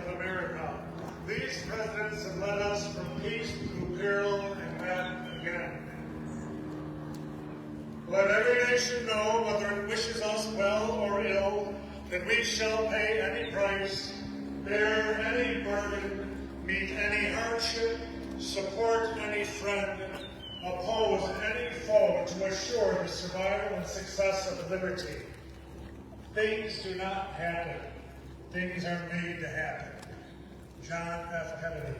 of America. These presidents have led us from peace through peril and back again. Let every nation know, whether it wishes us well or ill, that we shall pay any price, bear any burden, meet any hardship, support any friend, oppose any foe to assure the survival and success of liberty. Things do not happen. Things are made to happen. John F. Kennedy.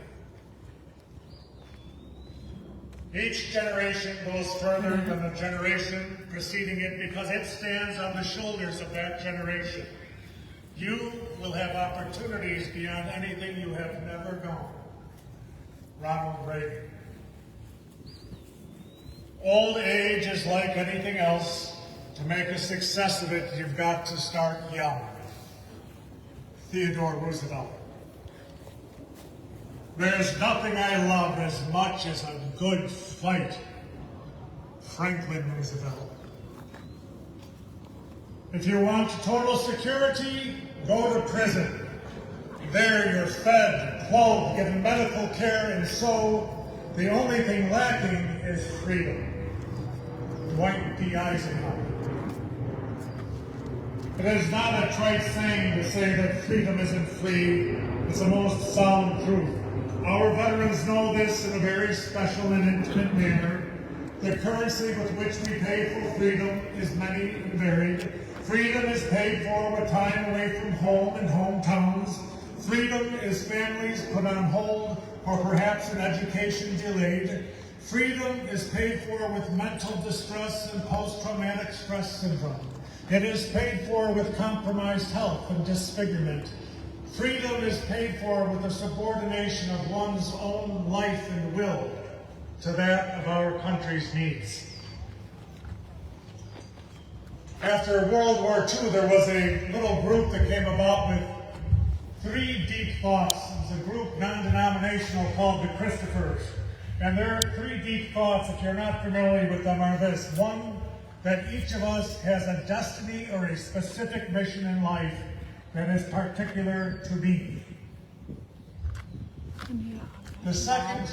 Each generation goes further than the generation preceding it because it stands on the shoulders of that generation. You will have opportunities beyond anything you have never known. Ronald Reagan. Old age is like anything else. To make a success of it, you've got to start young. Theodore Roosevelt. There's nothing I love as much as a good fight. Franklin Roosevelt. If you want total security, go to prison. There you're fed, clothed, given medical care, and so the only thing lacking is freedom. Dwight D. Eisenhower. It is not a trite saying to say that freedom isn't free. It's the most sound truth. Our veterans know this in a very special and intimate manner. The currency with which we pay for freedom is many and varied. Freedom is paid for with time away from home and hometowns. Freedom is families put on hold or perhaps an education delayed. Freedom is paid for with mental distress and post-traumatic stress syndrome. It is paid for with compromised health and disfigurement. Freedom is paid for with the subordination of one's own life and will to that of our country's needs. After World War II, there was a little group that came about with three deep thoughts. It was a group non-denominational called the Christophers. And their three deep thoughts, if you're not familiar with them, are this. One, that each of us has a destiny or a specific mission in life that is particular to me. The second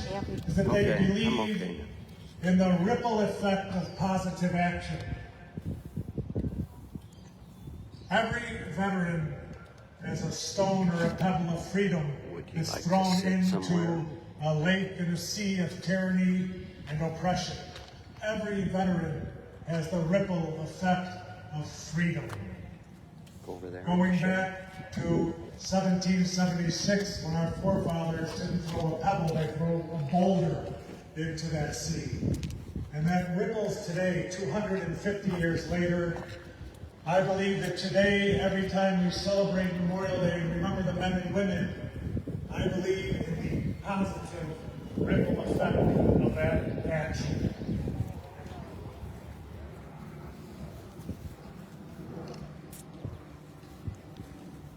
is that they believe in the ripple effect of positive action. Every veteran has a stone or a pebble of freedom that's thrown into a lake and a sea of tyranny and oppression. Every veteran has the ripple effect of freedom. Going back to 1776, when our forefathers didn't throw a pebble, they threw a boulder into that sea. And that ripples today, 250 years later. I believe that today, every time we celebrate Memorial Day and remember the men and women, I believe in the positive ripple effect of that action.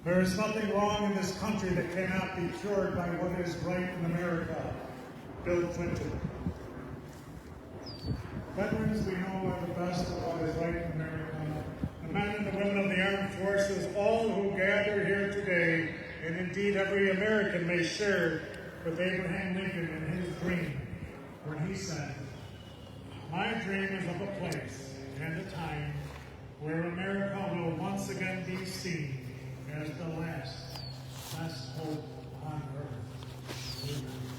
There is nothing wrong in this country that cannot be cured by what is right in America. Bill Clinton. Veterans, we know, are the best of what is right in America. The men and the women of the armed forces, all who gather here today, and indeed every American may share with Abraham Lincoln in his dream, when he said, "My dream is of a place and a time where America will once again be seen as the last best hope on earth." Amen.